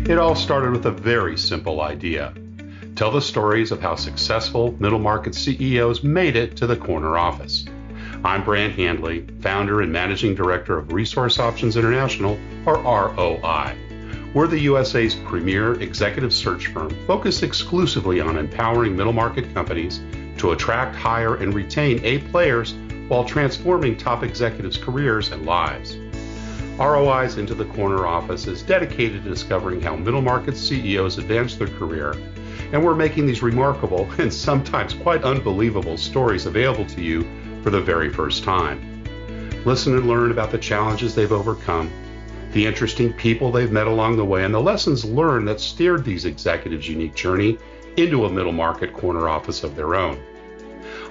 It all started with a very simple idea. Tell the stories of how successful middle market CEOs made it to the corner office. I'm Brant Handley, founder and managing director of Resource Options International, or ROI. We're the USA's premier executive search firm focused exclusively on empowering middle market companies to attract, hire, and retain A players while transforming top executives' careers and lives. ROI's Into the Corner office is dedicated to discovering how middle market CEOs advance their career, and we're making these remarkable and sometimes quite unbelievable stories available to you for the very first time. Listen and learn about the challenges they've overcome, the interesting people they've met along the way, and the lessons learned that steered these executives' unique journey into a middle market corner office of their own.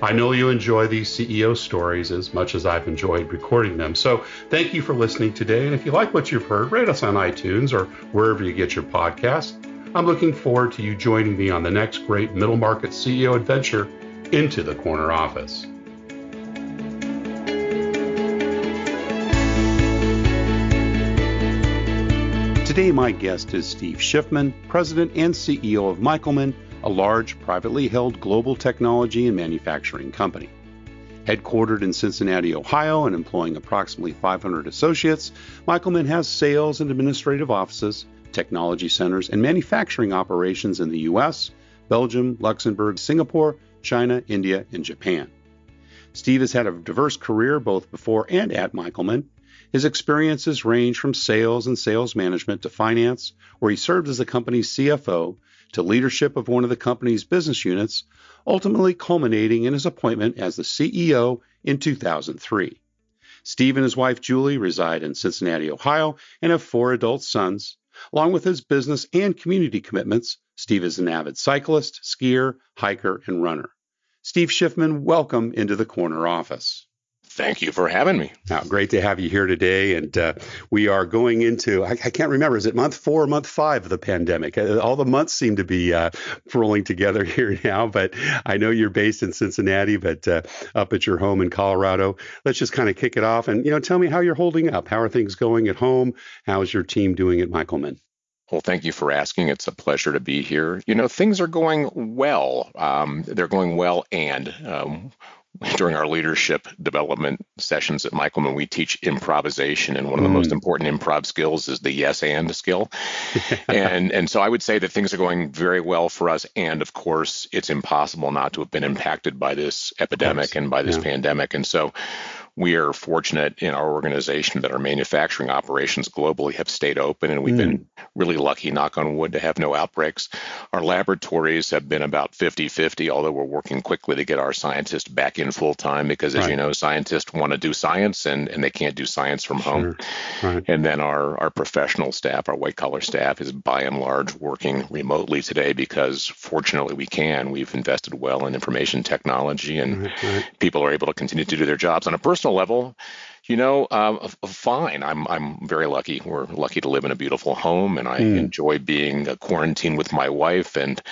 I know you enjoy these CEO stories as much as I've enjoyed recording them, so thank you for listening today. And if you like what you've heard, rate us on iTunes or wherever you get your podcasts. I'm looking forward to you joining me on the next great middle market CEO adventure into the corner office. Today, my guest is Steve Shifman, President and CEO of Michaelman, a large, privately held global technology and manufacturing company. Headquartered in Cincinnati, Ohio, and employing approximately 500 associates, Michaelman has sales and administrative offices, technology centers, and manufacturing operations in the U.S., Belgium, Luxembourg, Singapore, China, India, and Japan. Steve has had a diverse career both before and at Michaelman. His experiences range from sales and sales management to finance, where he served as the company's CFO, to leadership of one of the company's business units, ultimately culminating in his appointment as the CEO in 2003. Steve and his wife Julie reside in Cincinnati, Ohio, and have 4 adult sons. Along with his business and community commitments, Steve is an avid cyclist, skier, hiker, and runner. Steve Shifman, welcome into the corner office. Thank you for having me. Now, great to have you here today. And we are going into, I can't remember, is it month 4 or month 5 of the pandemic? All the months seem to be rolling together here now, but I know you're based in Cincinnati, but up at your home in Colorado. Let's just kind of kick it off and, tell me how you're holding up. How are things going at home? How is your team doing at Michaelman? Well, thank you for asking. It's a pleasure to be here. Things are going well. They're going well, and during our leadership development sessions at Michaelman, we teach improvisation, and one of the most important improv skills is the yes and skill. and so I would say that things are going very well for us, and of course, it's impossible not to have been impacted by this epidemic and by this pandemic. And so we are fortunate in our organization that our manufacturing operations globally have stayed open, and we've been really lucky, knock on wood, to have no outbreaks. Our laboratories have been about 50-50, although we're working quickly to get our scientists back in full time because, as you know, scientists want to do science and they can't do science from home. Right. And then our professional staff, our white collar staff, is by and large working remotely today because fortunately we can. We've invested well in information technology, and people are able to continue to do their jobs. On a personal level, fine. I'm very lucky. We're lucky to live in a beautiful home, and I enjoy being quarantined with my wife. And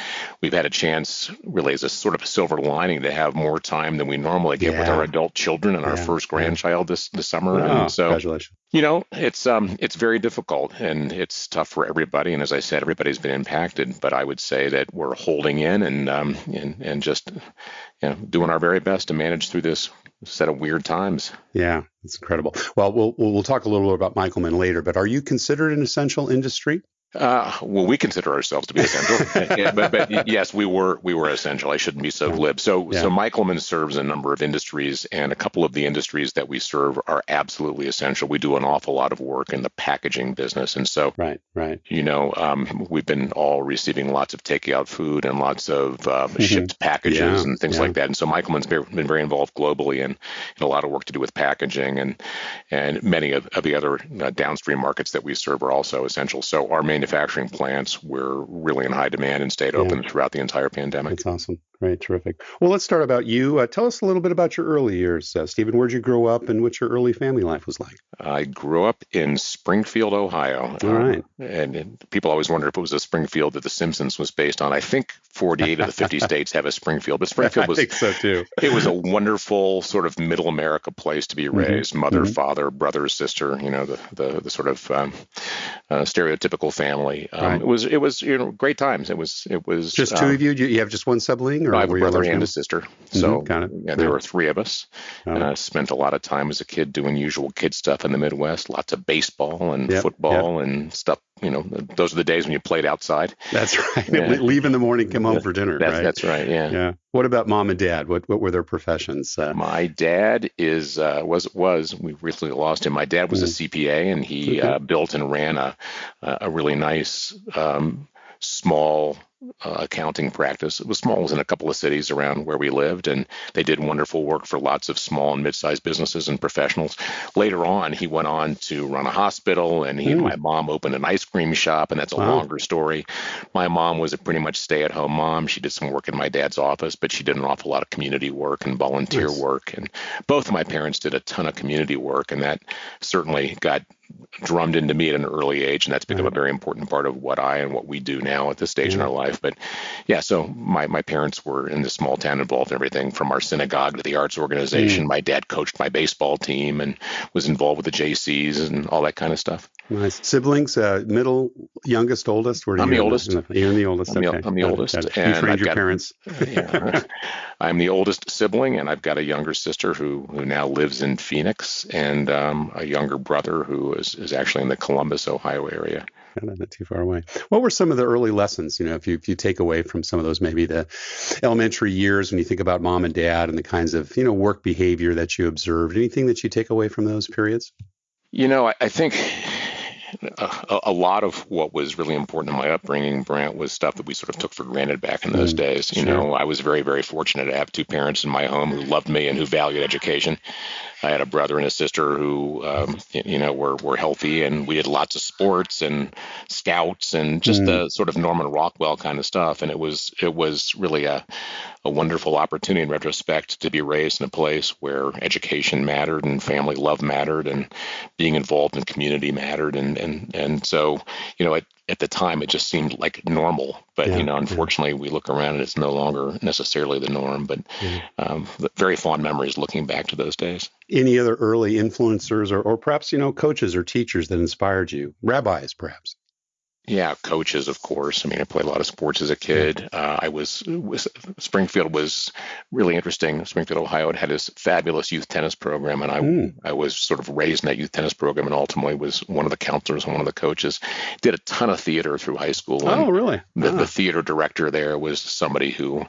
we've had a chance, really, as a sort of a silver lining, to have more time than we normally get with our adult children and our first grandchild this summer. Wow. And so, congratulations. It's very difficult and it's tough for everybody. And as I said, everybody's been impacted. But I would say that we're holding in and just doing our very best to manage through this set of weird times. Yeah, it's incredible. Well, we'll talk a little bit about Michaelman later, but are you considered an essential industry? Well, we consider ourselves to be essential, but yes, we were essential. I shouldn't be so glib. So Michaelman serves a number of industries, and a couple of the industries that we serve are absolutely essential. We do an awful lot of work in the packaging business, and so we've been all receiving lots of takeout food and lots of shipped packages and things like that. And so Michaelman's been very involved globally in a lot of work to do with packaging, and many of the other downstream markets that we serve are also essential. So our manufacturing plants were really in high demand and stayed open throughout the entire pandemic. That's awesome. Right. Terrific. Well, let's start about you. Tell us a little bit about your early years, Stephen. Where'd you grow up and what your early family life was like? I grew up in Springfield, Ohio. All right. And people always wonder if it was a Springfield that The Simpsons was based on. I think 48 of the 50 states have a Springfield, but Springfield was, I think so too. It was a wonderful sort of middle America place to be raised. Mother, Mm-hmm. father, brother, sister, the sort of stereotypical family. Right. It was great times. It was Just two of you? You have just one sibling? Or I have a were you brother large and family? a sister. So Got it. yeah, there were three of us. Spent a lot of time as a kid doing usual kid stuff in the Midwest, lots of baseball and football and stuff. Those are the days when you played outside. That's right. Yeah. Leave in the morning, come home for dinner, right? That's right, yeah. Yeah. What about mom and dad? What were their professions? My dad was we recently lost him. My dad was a CPA, and he built and ran a really nice small accounting practice. It was small, it was in a couple of cities around where we lived, and they did wonderful work for lots of small and mid-sized businesses and professionals. Later on, he went on to run a hospital, and he and my mom opened an ice cream shop, and that's a longer story. My mom was a pretty much stay-at-home mom. She did some work in my dad's office, but she did an awful lot of community work and volunteer work, and both of my parents did a ton of community work, and that certainly got drummed into me at an early age, and that's become a very important part of what I and what we do now at this stage in our life. But yeah, so my parents were in this small town, involved in everything from our synagogue to the arts organization. My dad coached my baseball team and was involved with the JCs and all that kind of stuff. Nice. Siblings, middle, youngest, oldest? I'm the oldest. You're the oldest. I'm the oldest. You trained your parents. I'm the oldest sibling, and I've got a younger sister who now lives in Phoenix, and a younger brother who is actually in the Columbus, Ohio area. Not too far away. What were some of the early lessons, if you take away from some of those, maybe the elementary years when you think about mom and dad and the kinds of, work behavior that you observed? Anything that you take away from those periods? I think a lot of what was really important in my upbringing, Brant, was stuff that we sort of took for granted back in those days. I was very, very fortunate to have two parents in my home who loved me and who valued education. I had a brother and a sister who, were healthy, and we did lots of sports and scouts and just the sort of Norman Rockwell kind of stuff. And it was really a wonderful opportunity in retrospect to be raised in a place where education mattered and family love mattered and being involved in community mattered. And so, at the time, it just seemed like normal. But, unfortunately, we look around and it's no longer necessarily the norm. But very fond memories looking back to those days. Any other early influencers or perhaps, coaches or teachers that inspired you? Rabbis, perhaps? Yeah, coaches, of course. I played a lot of sports as a kid. Springfield was really interesting. Springfield, Ohio had this fabulous youth tennis program, and I was sort of raised in that youth tennis program, and ultimately was one of the counselors and one of the coaches. Did a ton of theater through high school. Oh, really? The theater director there was somebody who,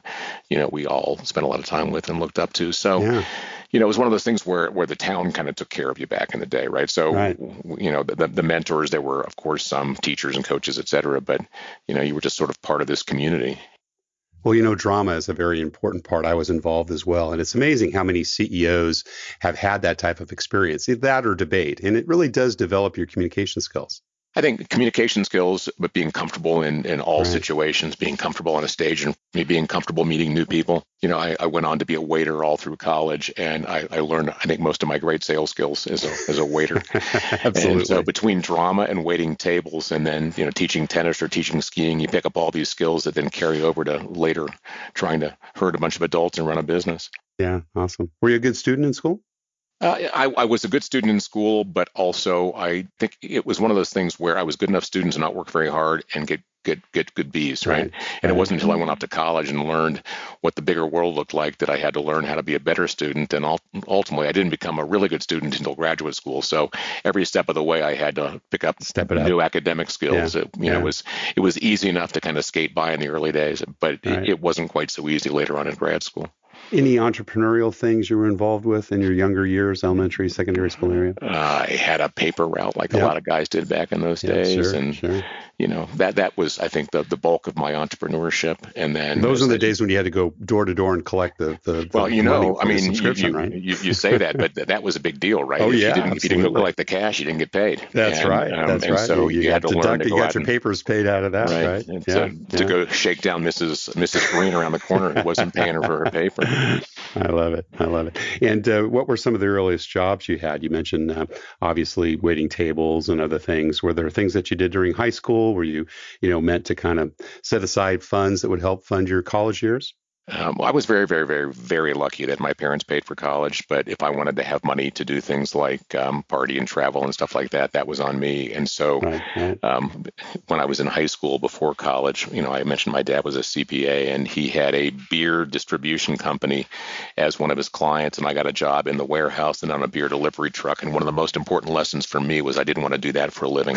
we all spent a lot of time with and looked up to. So, it was one of those things where the town kind of took care of you back in the day, right? So, the mentors, there were, of course, some teachers and coaches, et cetera, but, you were just sort of part of this community. Well, drama is a very important part. I was involved as well. And it's amazing how many CEOs have had that type of experience, either that or debate. And it really does develop your communication skills. I think communication skills, but being comfortable in all situations, being comfortable on a stage and being comfortable meeting new people. I went on to be a waiter all through college, and I learned, I think, most of my great sales skills as a waiter. Absolutely. And so between drama and waiting tables and then, teaching tennis or teaching skiing, you pick up all these skills that then carry over to later trying to herd a bunch of adults and run a business. Yeah, awesome. Were you a good student in school? I was a good student in school, but also I think it was one of those things where I was good enough student to not work very hard and get good B's, right? And it wasn't until I went off to college and learned what the bigger world looked like that I had to learn how to be a better student. And ultimately, I didn't become a really good student until graduate school. So every step of the way, I had to pick up new academic skills. Yeah. It was easy enough to kind of skate by in the early days, but it wasn't quite so easy later on in grad school. Any entrepreneurial things you were involved with in your younger years, elementary, secondary school area? I had a paper route like a lot of guys did back in those days. Sure. that was, I think, the bulk of my entrepreneurship. And then those are the days when you had to go door to door and collect the money for the subscription, right? You say that, but that was a big deal, right? Oh, yeah, if you didn't collect the cash, you didn't get paid. That's right. That's right. So you had to learn to you go got out your papers paid out of that, right? And to go shake down Mrs. Green around the corner who wasn't paying her for her paper. I love it. And what were some of the earliest jobs you had? You mentioned obviously waiting tables and other things. Were there things that you did during high school? Were you meant to kind of set aside funds that would help fund your college years? I was very, very, very, very lucky that my parents paid for college. But if I wanted to have money to do things like party and travel and stuff like that, that was on me. And so when I was in high school before college, I mentioned my dad was a CPA and he had a beer distribution company as one of his clients. And I got a job in the warehouse and on a beer delivery truck. And one of the most important lessons for me was I didn't want to do that for a living.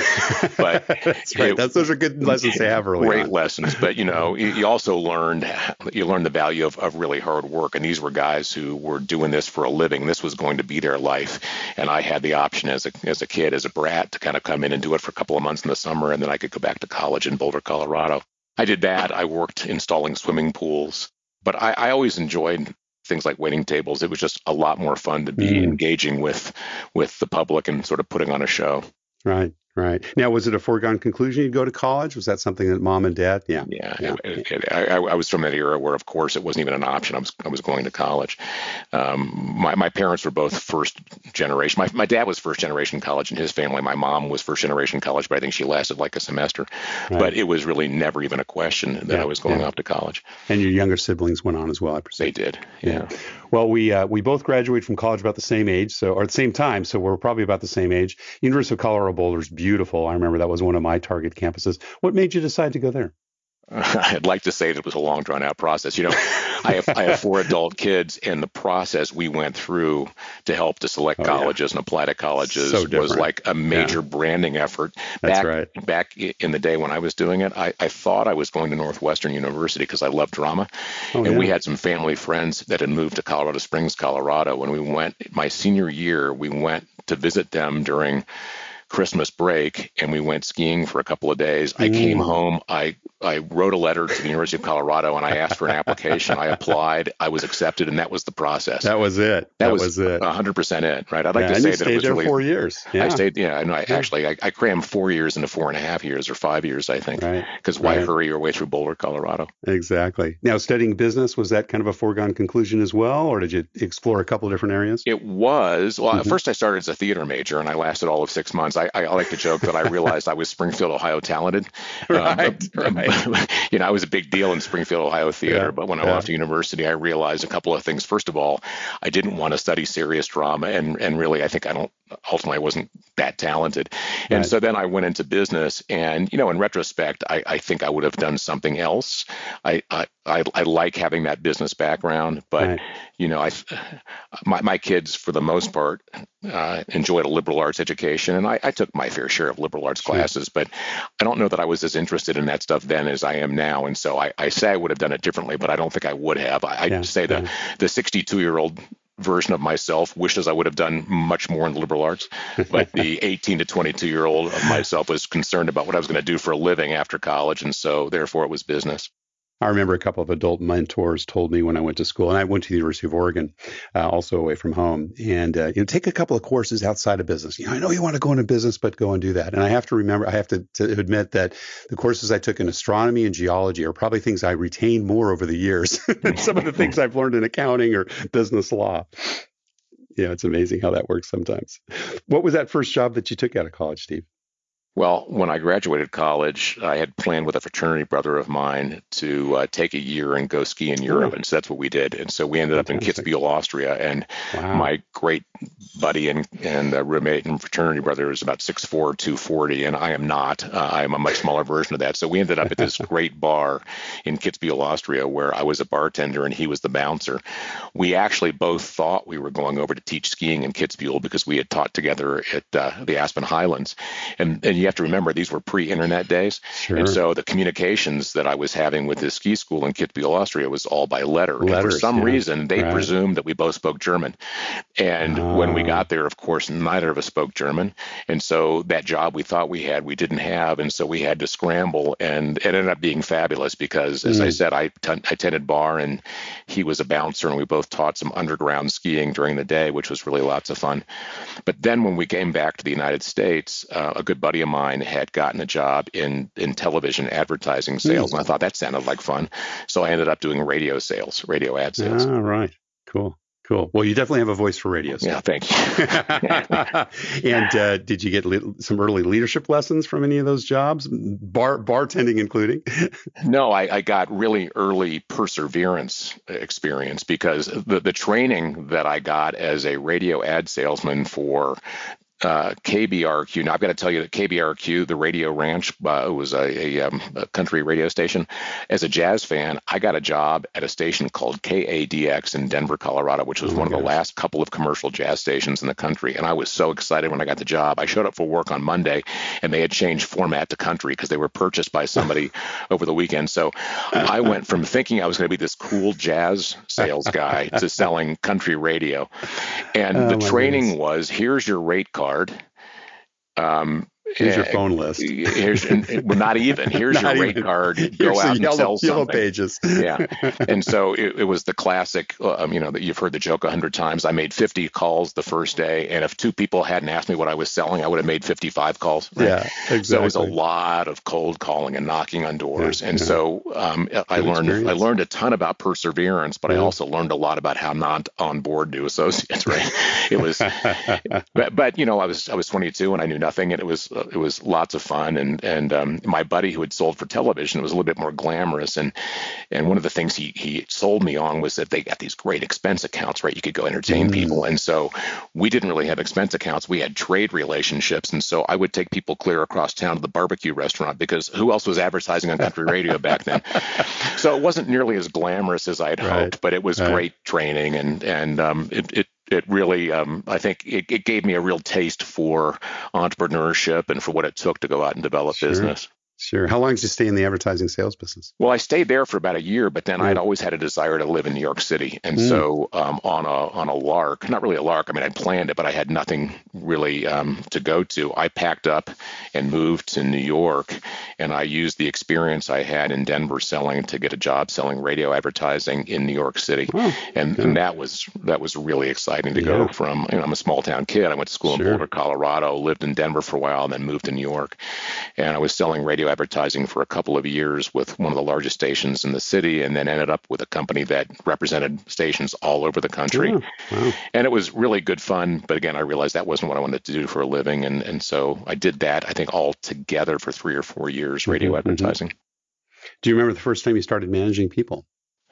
But that's right. Those are good lessons to have early Great on. lessons. But, you also learned the value of really hard work. And these were guys who were doing this for a living. This was going to be their life. And I had the option as a kid, as a brat, to kind of come in and do it for a couple of months in the summer. And then I could go back to college in Boulder, Colorado. I did that. I worked installing swimming pools. But I always enjoyed things like waiting tables. It was just a lot more fun to be engaging with the public and sort of putting on a show. Right. Now, was it a foregone conclusion you'd go to college? Was that something that mom and dad? Yeah. I was from that era where, of course, it wasn't even an option. I was going to college. My parents were both first generation. My dad was first generation college in his family. My mom was first generation college, but I think she lasted like a semester. Right. But it was really never even a question that I was going off to college. And your younger siblings went on as well, I presume. They did. Yeah. Well, we both graduated from college about the same age, or at the same time, so we're probably about the same age. University of Colorado Boulder's beautiful. I remember that was one of my target campuses. What made you decide to go there? I'd like to say that it was a long, drawn-out process. I have 4 adult kids, and the process we went through to help to select colleges and apply to colleges was like a major branding effort. That's right. Back in the day when I was doing it, I thought I was going to Northwestern University because I love drama. We had some family friends that had moved to Colorado Springs, Colorado. When we went, my senior year, we went to visit them during Christmas break, and we went skiing for a couple of days. I came home. I wrote a letter to the University of Colorado, and I asked for an application. I applied. I was accepted, and that was the process. That was it. That was it. 100% it. Right. I'd like to say that it was really 4 years. Yeah. I stayed. Yeah. No. I crammed 4 years into 4.5 years or 5 years, I think. Right. Because why hurry your way through Boulder, Colorado? Exactly. Now, studying business, was that kind of a foregone conclusion as well, or did you explore a couple of different areas? It was. Well, first I started as a theater major, and I lasted all of 6 months. I like to joke that I realized I was Springfield, Ohio talented. Right. I was a big deal in Springfield, Ohio theater, but when I went off to university, I realized a couple of things. First of all, I didn't want to study serious drama, and really, I think ultimately I wasn't that talented. And so then I went into business, and in retrospect, I think I would have done something else. I like having that business background, but my kids, for the most part, enjoyed a liberal arts education, and I took my fair share of liberal arts classes, but I don't know that I was as interested in that stuff then as I am now. And so I say I would have done it differently, but I don't think I would have. I'd say the 62-year-old version of myself wishes I would have done much more in the liberal arts, but the 18 to 22-year-old of myself was concerned about what I was going to do for a living after college, and so therefore it was business. I remember a couple of adult mentors told me when I went to school, and I went to the University of Oregon, also away from home, and take a couple of courses outside of business. I know you want to go into business, but go and do that. And I have to admit that the courses I took in astronomy and geology are probably things I retained more over the years than some of the things I've learned in accounting or business law. It's amazing how that works sometimes. What was that first job that you took out of college, Steve? Well, when I graduated college, I had planned with a fraternity brother of mine to take a year and go ski in Europe. And so that's what we did. And so we ended up in Kitzbühel, Austria. And my great buddy and roommate and fraternity brother is about 6'4", 240. And I am not. I'm a much smaller version of that. So we ended up at this great bar in Kitzbühel, Austria, where I was a bartender and he was the bouncer. We actually both thought we were going over to teach skiing in Kitzbühel because we had taught together at the Aspen Highlands. And yet have to remember these were pre-internet days. Sure. And so the communications that I was having with this ski school in Kitzbühel, Austria was all by letter. Letters, and for some yeah. reason, they Right. presumed that we both spoke German. And when we got there, of course, neither of us spoke German. And so that job we thought we had, we didn't have. And so we had to scramble. And it ended up being fabulous because, as I said, I tended bar and he was a bouncer. And we both taught some underground skiing during the day, which was really lots of fun. But then when we came back to the United States, a good buddy of mine had gotten a job in television advertising sales. And I thought that sounded like fun. So I ended up doing radio ad sales. All right. Cool. Well, you definitely have a voice for radio. Yeah, thank you. And did you get some early leadership lessons from any of those jobs, bartending including? No, I got really early perseverance experience because the training that I got as a radio ad salesman for KBRQ. Now, I've got to tell you that KBRQ, the Radio Ranch, it was a country radio station. As a jazz fan, I got a job at a station called KADX in Denver, Colorado, which was one of the last couple of commercial jazz stations in the country. And I was so excited when I got the job. I showed up for work on Monday, and they had changed format to country because they were purchased by somebody over the weekend. So I went from thinking I was going to be this cool jazz sales guy to selling country radio. And the training was, here's your rate card. Here's your phone list. Well, not even. Here's your rate card. Go out and sell something. Yellow pages. Yeah. And so it was the classic, that you've heard the joke 100 times. I made 50 calls the first day. And if two people hadn't asked me what I was selling, I would have made 55 calls. Right? Yeah, exactly. So it was a lot of cold calling and knocking on doors. And so I learned a ton about perseverance, but I also learned a lot about how not on board new associates. Right. It was, but I was 22 and I knew nothing, and it was lots of fun. And my buddy who had sold for television, it was a little bit more glamorous. And one of the things he sold me on was that they got these great expense accounts, right? You could go entertain people. And so we didn't really have expense accounts. We had trade relationships. And so I would take people clear across town to the barbecue restaurant because who else was advertising on country radio back then? So it wasn't nearly as glamorous as I had hoped, but it was great training. And it really, I think it gave me a real taste for entrepreneurship and for what it took to go out and develop business. Sure. How long did you stay in the advertising sales business? Well, I stayed there for about a year, but then I'd always had a desire to live in New York City. And so on a lark, not really a lark, I mean, I planned it, but I had nothing really to go to. I packed up and moved to New York, and I used the experience I had in Denver selling to get a job selling radio advertising in New York City. And that was really exciting to go from, I'm a small town kid. I went to school in Boulder, Colorado, lived in Denver for a while, and then moved to New York. And I was selling radio advertising for a couple of years with one of the largest stations in the city, and then ended up with a company that represented stations all over the country. And it was really good fun. But again, I realized that wasn't what I wanted to do for a living. And so I did that, I think, all together for 3 or 4 years, radio advertising. Do you remember the first time you started managing people?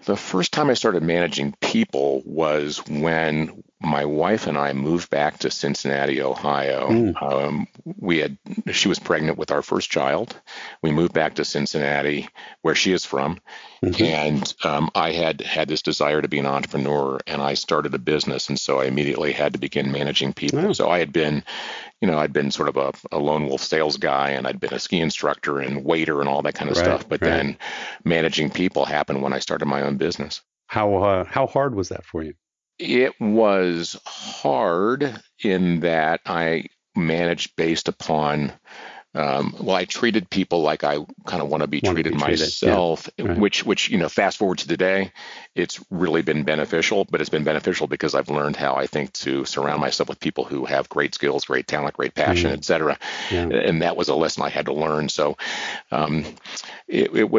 The first time I started managing people was when my wife and I moved back to Cincinnati, Ohio. She was pregnant with our first child. We moved back to Cincinnati, where she is from. And I had this desire to be an entrepreneur, and I started a business. And so I immediately had to begin managing people. So I had been, I'd been sort of a lone wolf sales guy, and I'd been a ski instructor and waiter and all that kind of stuff. But then managing people happened when I started my own business. How hard was that for you? It was hard in that I managed based upon, I treated people like I kind of want to be treated myself, which, fast forward to today, it's really been beneficial, but it's been beneficial because I've learned how I think to surround myself with people who have great skills, great talent, great passion, et cetera. And that was a lesson I had to learn. So it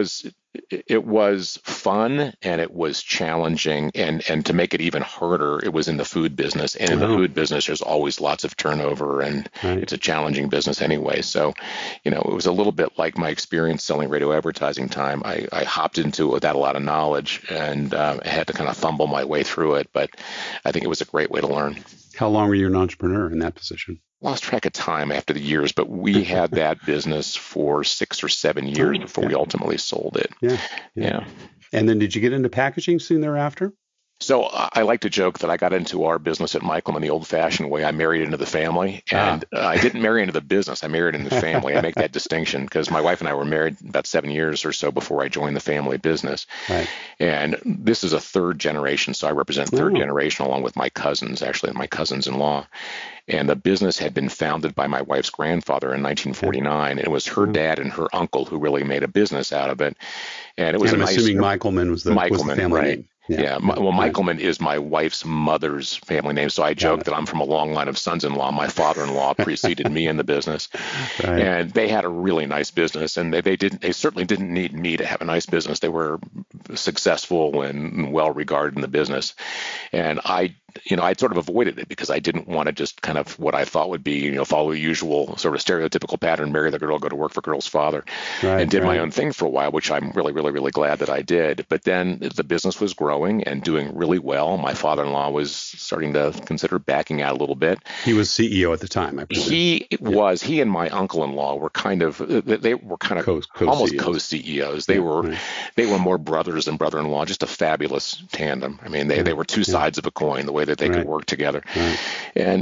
was fun and it was challenging, and to make it even harder, it was in the food business. And in the food business, there's always lots of turnover, and it's a challenging business anyway. So, it was a little bit like my experience selling radio advertising time. I hopped into it without a lot of knowledge, and I had to kind of fumble my way through it. But I think it was a great way to learn. How long were you an entrepreneur in that position? Lost track of time after the years, but we had that business for 6 or 7 years before we ultimately sold it. Yeah. And then did you get into packaging soon thereafter? So I like to joke that I got into our business at Michaelman the old-fashioned way. I married into the family, and I didn't marry into the business. I married into the family. I make that distinction because my wife and I were married about 7 years or so before I joined the family business. Right. And this is a third generation, so I represent third generation along with my cousins, actually, my cousins-in-law. And the business had been founded by my wife's grandfather in 1949. It was her dad and her uncle who really made a business out of it. And it was I'm assuming Michaelman was the family right? name. Yeah. Well, Michaelman is my wife's mother's family name. So I joke that I'm from a long line of sons-in-law. My father-in-law preceded me in the business. Right. And they had a really nice business. And they certainly didn't need me to have a nice business. They were successful and well regarded in the business. And I sort of avoided it because I didn't want to just kind of what I thought would be, follow the usual sort of stereotypical pattern, marry the girl, go to work for girl's father, and did my own thing for a while, which I'm really, really, really glad that I did. But then the business was growing and doing really well. My father-in-law was starting to consider backing out a little bit. He was CEO at the time, I presume. He and my uncle-in-law were almost co-CEOs. They were more brothers than brother-in-law, just a fabulous tandem. I mean, they were two sides of a coin, the way that they could work together. Right.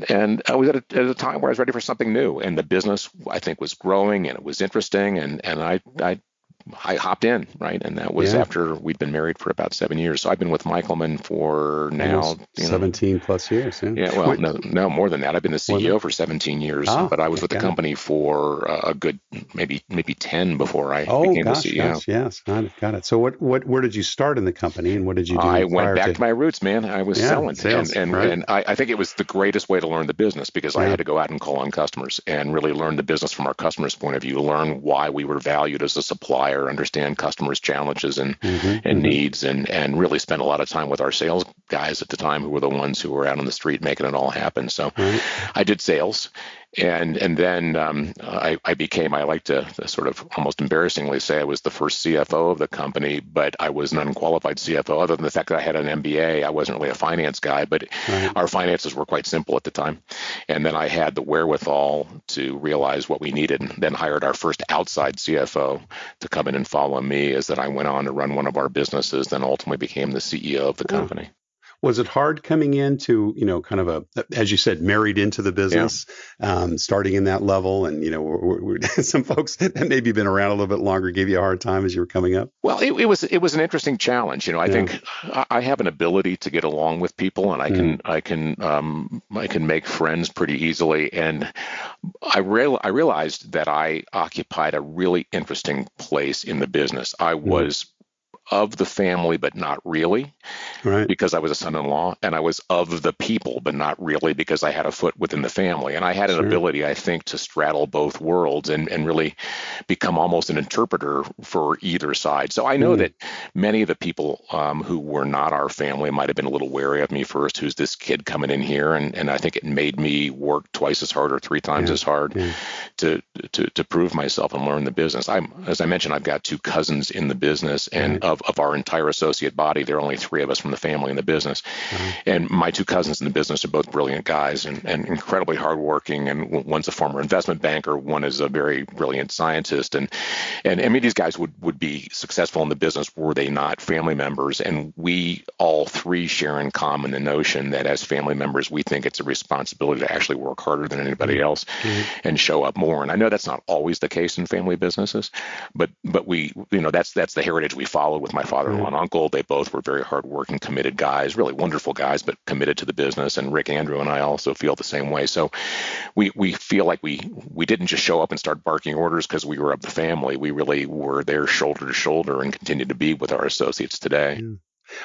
And I was at a time where I was ready for something new, and the business, I think, was growing and it was interesting, and I hopped in, right? And that was after we'd been married for about 7 years. So I've been with Michaelman for now 17 plus years. Well, no, more than that. I've been the CEO for 17 years, but I was with the company for a good maybe 10 before I became the CEO. Yes, got it. So where did you start in the company, and what did you do? I went back to my roots, man. I was selling, sales, and I think it was the greatest way to learn the business because I had to go out and call on customers and really learn the business from our customers' point of view, learn why we were valued as a supplier, understand customers' challenges and needs, and really spent a lot of time with our sales guys at the time who were the ones who were out on the street making it all happen. So I did sales. And then I like to sort of almost embarrassingly say I was the first CFO of the company, but I was an unqualified CFO. Other than the fact that I had an MBA, I wasn't really a finance guy, but our finances were quite simple at the time. And then I had the wherewithal to realize what we needed, and then hired our first outside CFO to come in and follow me as that I went on to run one of our businesses, then ultimately became the CEO of the company. Was it hard coming into, kind of as you said, married into the business, starting in that level? And, some folks that maybe been around a little bit longer gave you a hard time as you were coming up? Well, it was an interesting challenge. I think I have an ability to get along with people, and I can make friends pretty easily. And I realized that I occupied a really interesting place in the business. I was of the family, but not really, because I was a son-in-law, and I was of the people, but not really because I had a foot within the family. And I had an ability, I think, to straddle both worlds and really become almost an interpreter for either side. So I know that many of the people who were not our family might have been a little wary of me first. Who's this kid coming in here? And I think it made me work twice as hard or three times as hard to prove myself and learn the business. As I mentioned, I've got two cousins in the business, and of our entire associate body, there are only three of us from the family in the business. And my two cousins in the business are both brilliant guys and incredibly hardworking. And one's a former investment banker, one is a very brilliant scientist. And I mean, these guys would be successful in the business were they not family members. And we all three share in common the notion that as family members, we think it's a responsibility to actually work harder than anybody else and show up more. And I know that's not always the case in family businesses, but we, that's the heritage we followed with my father-in-law and uncle. They both were very hardworking, committed guys, really wonderful guys, but committed to the business. And Rick, Andrew, and I also feel the same way. So we feel like we didn't just show up and start barking orders because we were of the family. We really were there shoulder to shoulder and continue to be with our associates today.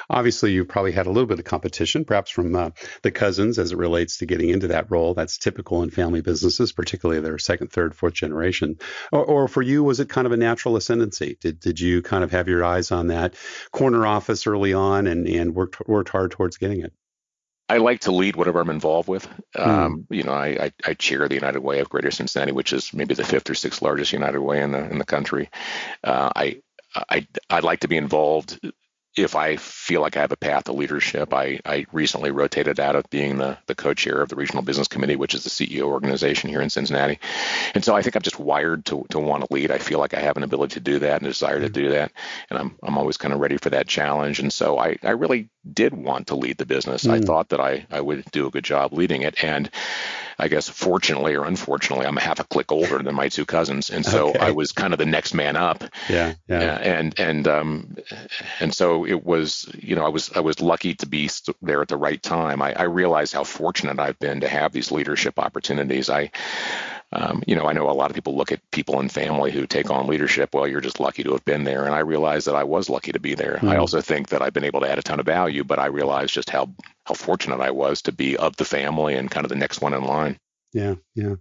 Obviously, you probably had a little bit of competition, perhaps from the cousins as it relates to getting into that role. That's typical in family businesses, particularly their second, third, fourth generation. Or for you, was it kind of a natural ascendancy? Did you kind of have your eyes on that corner office early on and worked hard towards getting it? I like to lead whatever I'm involved with. I chair the United Way of Greater Cincinnati, which is maybe the fifth or sixth largest United Way in the country. I like to be involved if I feel like I have a path to leadership, I recently rotated out of being the co-chair of the Regional Business Committee, which is the CEO organization here in Cincinnati. And so I think I'm just wired to want to lead. I feel like I have an ability to do that and a desire to do that. And I'm always kind of ready for that challenge. And so I really did want to lead the business. I thought that I would do a good job leading it. And I guess fortunately or unfortunately, I'm half a click older than my two cousins. And so I was kind of the next man up. Yeah. And so it was, I was lucky to be there at the right time. I realized how fortunate I've been to have these leadership opportunities. I know a lot of people look at people in family who take on leadership. Well, you're just lucky to have been there. And I realized that I was lucky to be there. I also think that I've been able to add a ton of value, but I realized just how fortunate I was to be of the family and kind of the next one in line. Yeah,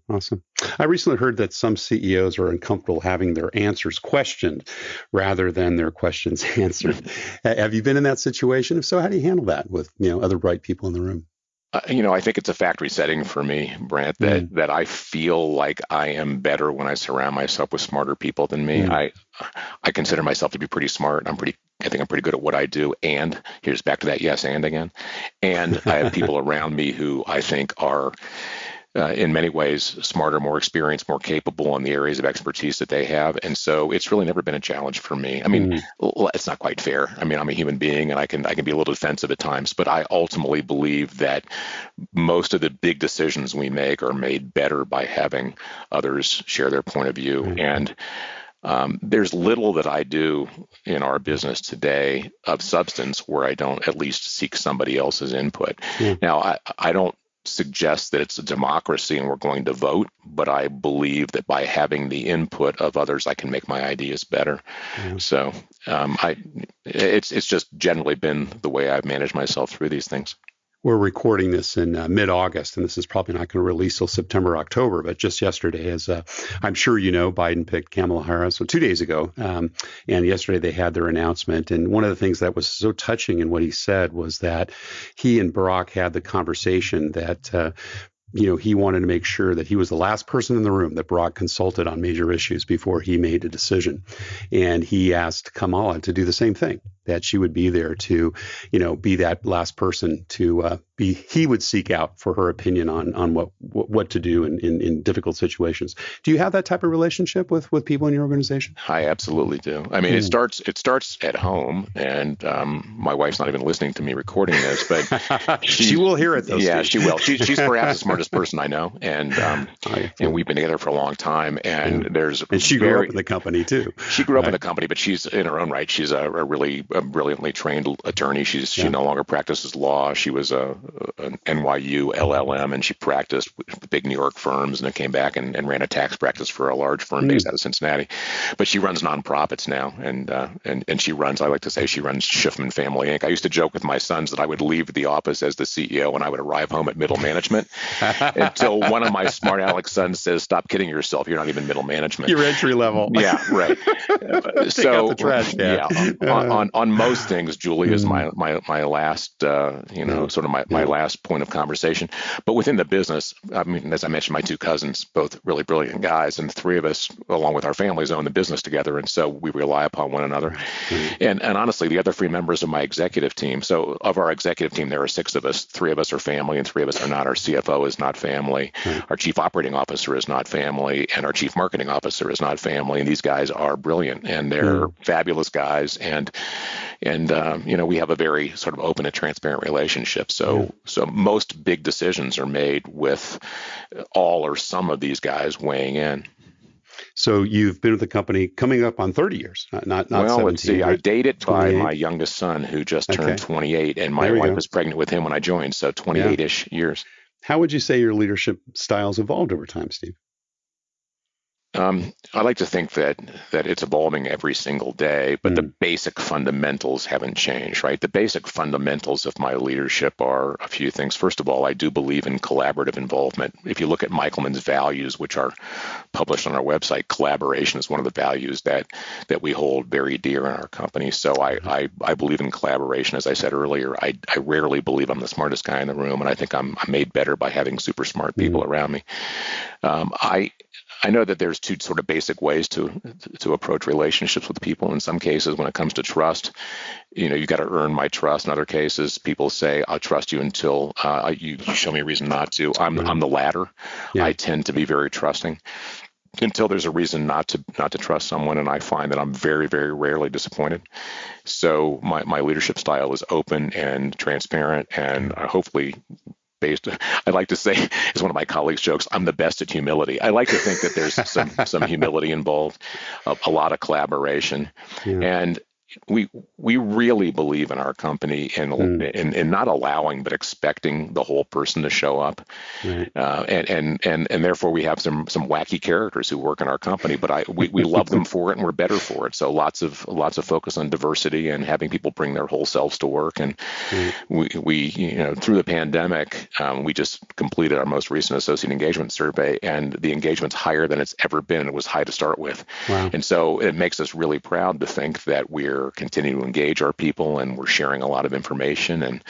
awesome. I recently heard that some CEOs are uncomfortable having their answers questioned rather than their questions answered. Have you been in that situation? If so, how do you handle that with other bright people in the room? I think it's a factory setting for me, Brant, that I feel like I am better when I surround myself with smarter people than me. I consider myself to be pretty smart. I think I'm pretty good at what I do. And here's back to that yes and again. And I have people around me who I think are in many ways smarter, more experienced, more capable in the areas of expertise that they have. And so it's really never been a challenge for me. I mean, it's not quite fair. I mean, I'm a human being and I can be a little defensive at times, but I ultimately believe that most of the big decisions we make are made better by having others share their point of view. And there's little that I do in our business today of substance where I don't at least seek somebody else's input. Now, I don't suggest that it's a democracy and we're going to vote, but I believe that by having the input of others, I can make my ideas better. So it's just generally been the way I've managed myself through these things. We're recording this in mid-August, and this is probably not going to release till September, October. But just yesterday, as I'm sure you know, Biden picked Kamala Harris 2 days ago. And yesterday they had their announcement. And one of the things that was so touching in what he said was that he and Barack had the conversation that he wanted to make sure that he was the last person in the room that Barack consulted on major issues before he made a decision. And he asked Kamala to do the same thing, that she would be there to, be that last person to he would seek out for her opinion on what to do in difficult situations. Do you have that type of relationship with people in your organization? I absolutely do. I mean, it starts at home, and my wife's not even listening to me recording this, but she will hear it though. Yeah, Steve. she will. She's perhaps the smartest person I know, and we've been together for a long time. And she grew up in the company too. She grew up in the company, but she's in her own right. She's a really brilliantly trained attorney. She no longer practices law. She was an NYU LLM, and she practiced with big New York firms, and then came back and ran a tax practice for a large firm based out of Cincinnati. But she runs nonprofits now, and she runs, I like to say, she runs Shifman Family Inc. I used to joke with my sons that I would leave the office as the CEO and I would arrive home at middle management until one of my smart aleck sons says, "Stop kidding yourself. You're not even middle management. You're entry level." Yeah, right. Take out the trash can. On most things, Julie is my last, sort of my last point of conversation. But within the business, I mean, as I mentioned, my two cousins, both really brilliant guys, and the three of us, along with our families, own the business together. And so we rely upon one another. And honestly, the other three members of my executive team, so of our executive team, there are 6 of us. 3 of us are family and 3 of us are not. Our CFO is not family. Our chief operating officer is not family. And our chief marketing officer is not family. And these guys are brilliant, and they're fabulous guys. And we have a very sort of open and transparent relationship. So most big decisions are made with all or some of these guys weighing in. So you've been with the company coming up on 30 years, not 17. Let's see. Right? I dated by my youngest son, who just turned 28, and my wife was pregnant with him when I joined, so 28-ish years. How would you say your leadership styles evolved over time, Steve? I like to think that it's evolving every single day, but the basic fundamentals haven't changed, right? The basic fundamentals of my leadership are a few things. First of all, I do believe in collaborative involvement. If you look at Michaelman's values, which are published on our website, collaboration is one of the values that we hold very dear in our company. So I believe in collaboration. As I said earlier, I rarely believe I'm the smartest guy in the room, and I think I'm made better by having super smart people around me. I know that there's two sort of basic ways to approach relationships with people. In some cases, when it comes to trust, you got to earn my trust. In other cases, people say, I'll trust you until you show me a reason not to. I'm the latter. Yeah. I tend to be very trusting until there's a reason not to trust someone, and I find that I'm very, very rarely disappointed. So my leadership style is open and transparent, and hopefully based. I like to say, as one of my colleagues jokes, I'm the best at humility. I like to think that there's some humility involved, a lot of collaboration, and we really believe in our company in not allowing but expecting the whole person to show up, right. And therefore we have some wacky characters who work in our company, but we love them for it and we're better for it. So lots of focus on diversity and having people bring their whole selves to work. And we through the pandemic, we just completed our most recent associate engagement survey, and the engagement's higher than it's ever been. It was high to start with, wow. And so it makes us really proud to think that we're continuing to engage our people and we're sharing a lot of information. And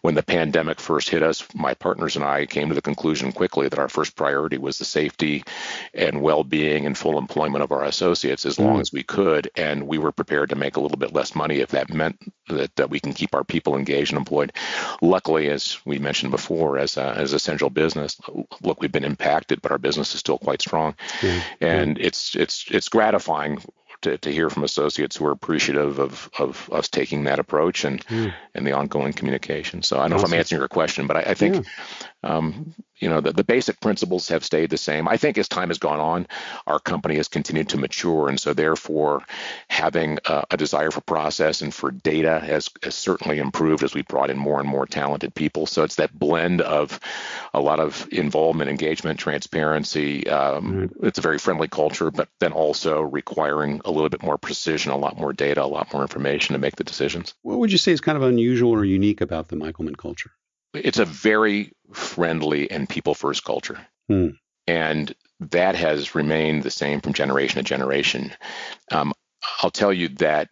when the pandemic first hit us, my partners and I came to the conclusion quickly that our first priority was the safety and well-being and full employment of our associates as long as we could. And we were prepared to make a little bit less money if that meant that we can keep our people engaged and employed. Luckily, as we mentioned before, as essential business, look, we've been impacted, but our business is still quite strong. And it's gratifying to hear from associates who are appreciative of us taking that approach and the ongoing communication. So I don't know if I'm answering your question, but I think the basic principles have stayed the same. I think as time has gone on, our company has continued to mature, and so therefore having a desire for process and for data has certainly improved as we brought in more and more talented people. So it's that blend of a lot of involvement, engagement, transparency. It's a very friendly culture, but then also requiring a little bit more precision, a lot more data, a lot more information to make the decisions. What would you say is kind of unusual or unique about the Michaelman culture? It's a very friendly and people-first culture. And that has remained the same from generation to generation. I'll tell you that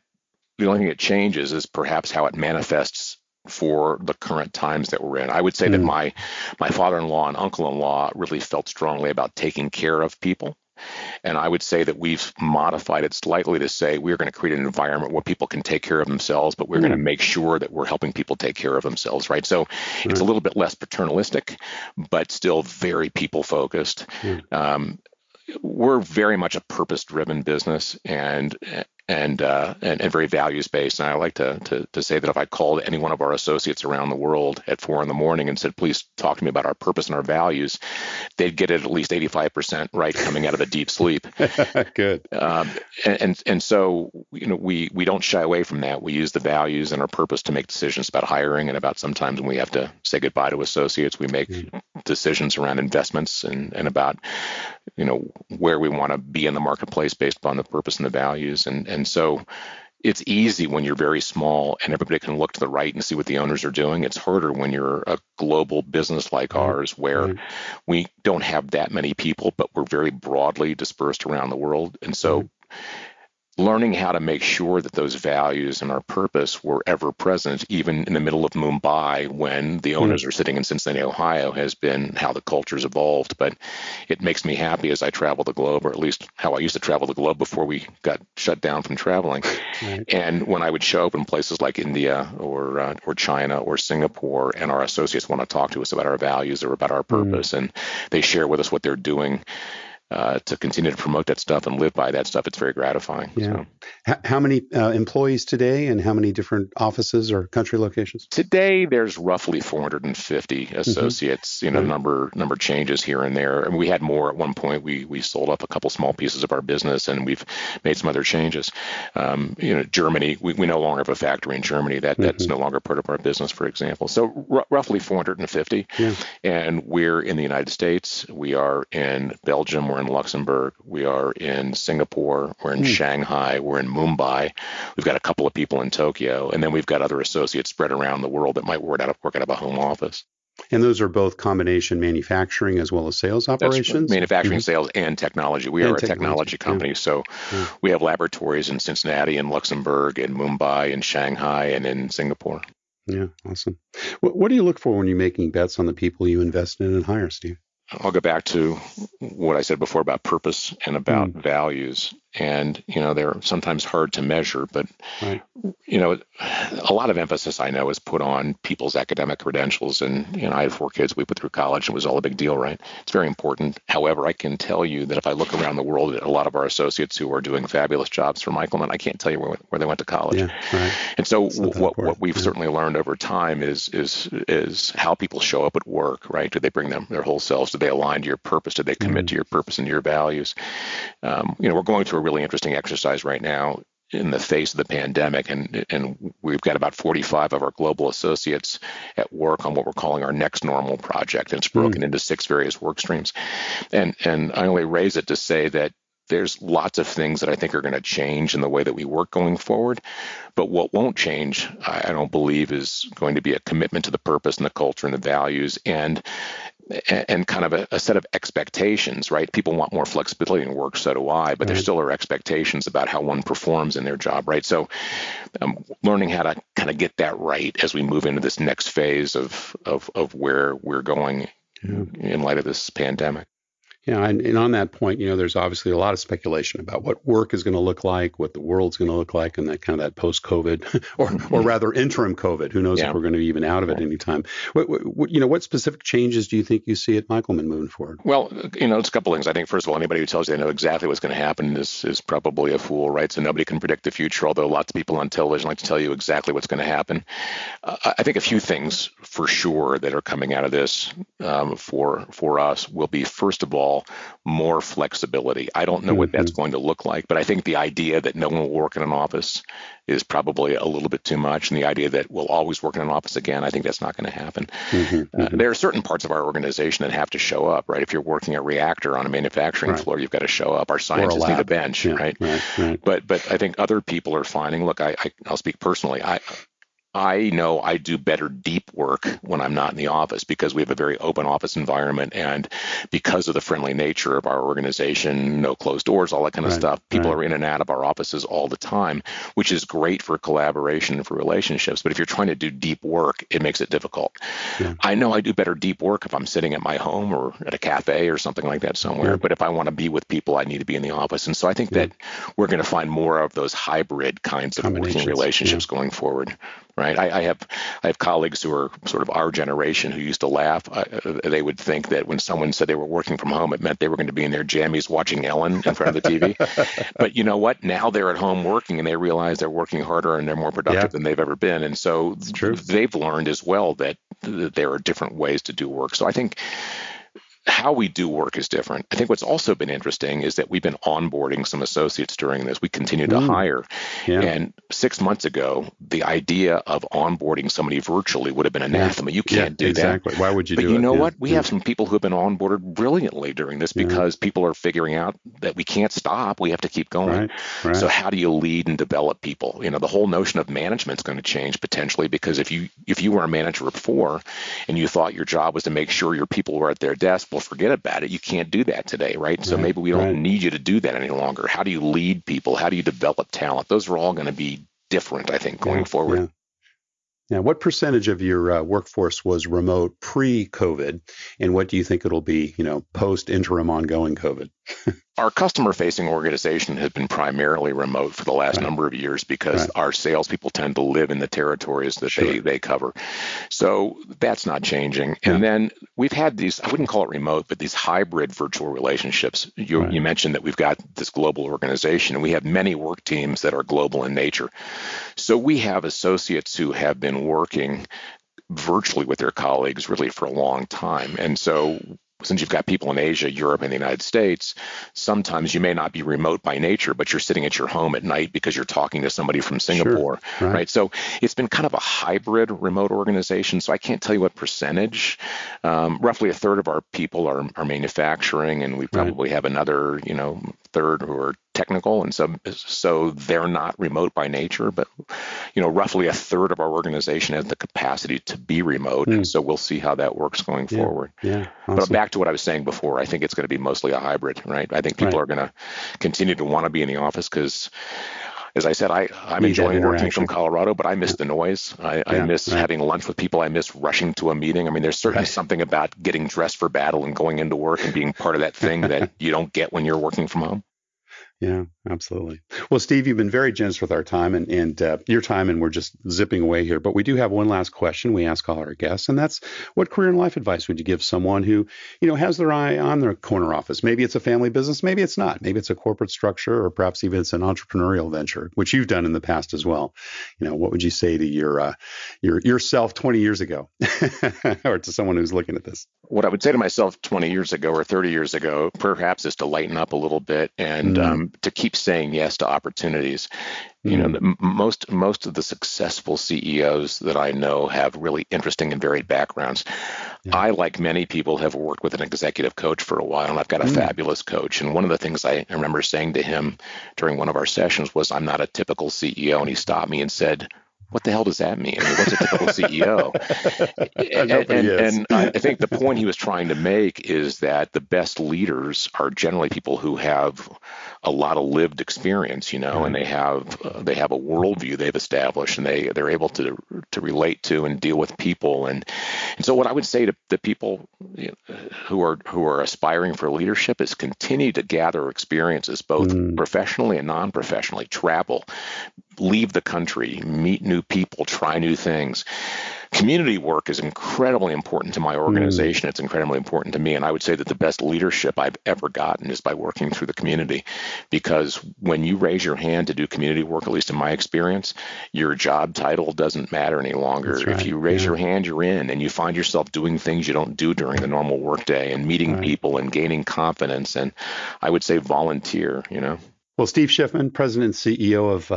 the only thing that changes is perhaps how it manifests for the current times that we're in. I would say that my father-in-law and uncle-in-law really felt strongly about taking care of people. And I would say that we've modified it slightly to say we're going to create an environment where people can take care of themselves, but we're going to make sure that we're helping people take care of themselves, right? So it's a little bit less paternalistic, but still very people-focused. We're very much a purpose-driven business and very values-based. And I like to say that if I called any one of our associates around the world at 4 a.m. and said, please talk to me about our purpose and our values, they'd get it at least 85% right coming out of a deep sleep. Good. And so, we don't shy away from that. We use the values and our purpose to make decisions about hiring and about sometimes when we have to say goodbye to associates, we make decisions around investments and about, where we want to be in the marketplace based upon the purpose and the values. And so it's easy when you're very small and everybody can look to the right and see what the owners are doing. It's harder when you're a global business like ours, where we don't have that many people, but we're very broadly dispersed around the world. And so learning how to make sure that those values and our purpose were ever present, even in the middle of Mumbai when the owners are sitting in Cincinnati, Ohio, has been how the culture's evolved. But it makes me happy as I travel the globe, or at least how I used to travel the globe before we got shut down from traveling. And when I would show up in places like India or China or Singapore, and our associates want to talk to us about our values or about our purpose, and they share with us what they're doing to continue to promote that stuff and live by that stuff, it's very gratifying. Yeah. So. How many employees today, and how many different offices or country locations? Today, there's roughly 450 associates. Number changes here and there. And we had more at one point. We sold up a couple small pieces of our business, and we've made some other changes. Germany, we no longer have a factory in Germany. That's no longer part of our business, for example. So roughly 450. And we're in the United States. We are in Belgium. We're in Luxembourg, we are in Singapore, we're in Shanghai, we're in Mumbai. We've got a couple of people in Tokyo, and then we've got other associates spread around the world that might work out of a home office. And those are both combination manufacturing as well as sales operations? That's manufacturing, sales, and technology. We are a technology company, so we have laboratories in Cincinnati and Luxembourg and Mumbai and Shanghai and in Singapore. Yeah, awesome. What do you look for when you're making bets on the people you invest in and hire, Steve? I'll go back to what I said before about purpose and about values. And, they're sometimes hard to measure, but, Right. A lot of emphasis I know is put on people's academic credentials. And, I have 4 kids we put through college. It was all a big deal, right? It's very important. However, I can tell you that if I look around the world at a lot of our associates who are doing fabulous jobs for Michaelman, I can't tell you where they went to college. Yeah, right. And so what we've certainly learned over time is how people show up at work, right? Do they bring their whole selves? Do they align to your purpose? Do they commit to your purpose and your values? We're going through a really interesting exercise right now in the face of the pandemic, and we've got about 45 of our global associates at work on what we're calling our next normal project, and it's broken into 6 various work streams. And I only raise it to say that there's lots of things that I think are going to change in the way that we work going forward. But what won't change, I don't believe, is going to be a commitment to the purpose and the culture and the values and kind of a set of expectations, right? People want more flexibility in work, so do I, but there still are expectations about how one performs in their job, right? So learning how to kind of get that right as we move into this next phase of where we're going in light of this pandemic. Yeah, and on that point, there's obviously a lot of speculation about what work is going to look like, what the world's going to look like, and that kind of that post-COVID, or rather interim COVID. Who knows if we're going to be even out of it anytime? What specific changes do you think you see at Michaelman moving forward? Well, it's a couple things. I think, first of all, anybody who tells you they know exactly what's going to happen is probably a fool, right? So nobody can predict the future, although lots of people on television like to tell you exactly what's going to happen. I think a few things for sure that are coming out of this for us will be, first of all, more flexibility. I don't know what that's going to look like, but I think the idea that no one will work in an office is probably a little bit too much. And the idea that we'll always work in an office again, I think that's not going to happen. There are certain parts of our organization that have to show up, right? If you're working a reactor on a manufacturing floor, you've got to show up. Our scientists need a bench, right? But I think other people are finding, look, I'll speak personally. I know I do better deep work when I'm not in the office because we have a very open office environment, and because of the friendly nature of our organization, no closed doors, all that kind of stuff, people are in and out of our offices all the time, which is great for collaboration and for relationships. But if you're trying to do deep work, it makes it difficult. I know I do better deep work if I'm sitting at my home or at a cafe or something like that somewhere. But if I want to be with people, I need to be in the office. And so I think that we're going to find more of those hybrid kinds of working relationships going forward. Right. I have colleagues who are sort of our generation who used to laugh. They would think that when someone said they were working from home, it meant they were going to be in their jammies watching Ellen in front of the TV. But you know what? Now they're at home working, and they realize they're working harder and they're more productive than they've ever been. And so they've learned as well that there are different ways to do work. So I think how we do work is different. I think what's also been interesting is that we've been onboarding some associates during this. We continue to hire. And 6 months ago, the idea of onboarding somebody virtually would have been anathema. You can't do that. Exactly. Why would you do it? But you know what? We have some people who have been onboarded brilliantly during this because people are figuring out that we can't stop. We have to keep going. So how do you lead and develop people? The whole notion of management is going to change potentially, because if you were a manager before and you thought your job was to make sure your people were at their desk, well, forget about it. You can't do that today, right? So maybe we don't need you to do that any longer. How do you lead people? How do you develop talent? Those are all going to be different, I think, going forward. Now, what percentage of your workforce was remote pre-COVID, and what do you think it'll be, post-interim ongoing COVID? Our customer-facing organization has been primarily remote for the last number of years because our salespeople tend to live in the territories that they cover. So that's not changing. And then we've had these, I wouldn't call it remote, but these hybrid virtual relationships. You mentioned that we've got this global organization, and we have many work teams that are global in nature. So we have associates who have been working virtually with their colleagues really for a long time. And so since you've got people in Asia, Europe, and the United States, sometimes you may not be remote by nature, but you're sitting at your home at night because you're talking to somebody from Singapore, right? So it's been kind of a hybrid remote organization. So I can't tell you what percentage. Roughly a third of our people are manufacturing, and we probably have another, third who are technical, and so they're not remote by nature, but roughly a third of our organization has the capacity to be remote, and so we'll see how that works going forward. Awesome. But back to what I was saying before, I think it's going to be mostly a hybrid, right? I think people are going to continue to want to be in the office because as I said, I'm enjoying working from Colorado, but I miss the noise. I miss having lunch with people. I miss rushing to a meeting. I mean, there's certainly something about getting dressed for battle and going into work and being part of that thing that you don't get when you're working from home. Yeah, absolutely. Well, Steve, you've been very generous with our time and your time, and we're just zipping away here. But we do have one last question we ask all our guests, and that's, what career and life advice would you give someone who, has their eye on their corner office? Maybe it's a family business, maybe it's not. Maybe it's a corporate structure, or perhaps even it's an entrepreneurial venture, which you've done in the past as well. What would you say to yourself 20 years ago, or to someone who's looking at this? What I would say to myself 20 years ago or 30 years ago, perhaps, is to lighten up a little bit and to keep saying yes to opportunities. Most of the successful CEOs that I know have really interesting and varied backgrounds. Yeah. I, like many people, have worked with an executive coach for a while, and I've got a fabulous coach. And one of the things I remember saying to him during one of our sessions was, "I'm not a typical CEO." And he stopped me and said, "What the hell does that mean? I mean, what's a typical CEO?" and I think the point he was trying to make is that the best leaders are generally people who have a lot of lived experience, and they have a worldview they've established, and they're able to relate to and deal with people. And so what I would say to the people who are aspiring for leadership is continue to gather experiences, both professionally and non-professionally. Travel, leave the country, meet new people, try new things. Community work is incredibly important to my organization. It's incredibly important to me. And I would say that the best leadership I've ever gotten is by working through the community. Because when you raise your hand to do community work, at least in my experience, your job title doesn't matter any longer. Right. If you raise your hand, you're in, and you find yourself doing things you don't do during the normal workday, and meeting people and gaining confidence. And I would say volunteer, Well, Steve Shifman, President and CEO of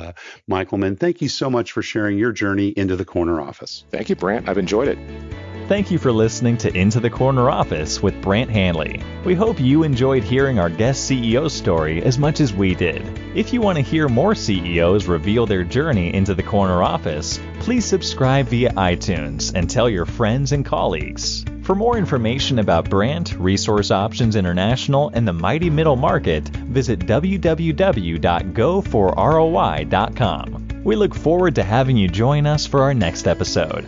Michaelman, thank you so much for sharing your journey into the corner office. Thank you, Brant. I've enjoyed it. Thank you for listening to Into the Corner Office with Brant Hanley. We hope you enjoyed hearing our guest CEO story as much as we did. If you want to hear more CEOs reveal their journey into the corner office, please subscribe via iTunes and tell your friends and colleagues. For more information about Brant, Resource Options International, and the mighty middle market, visit www.goforroi.com. We look forward to having you join us for our next episode.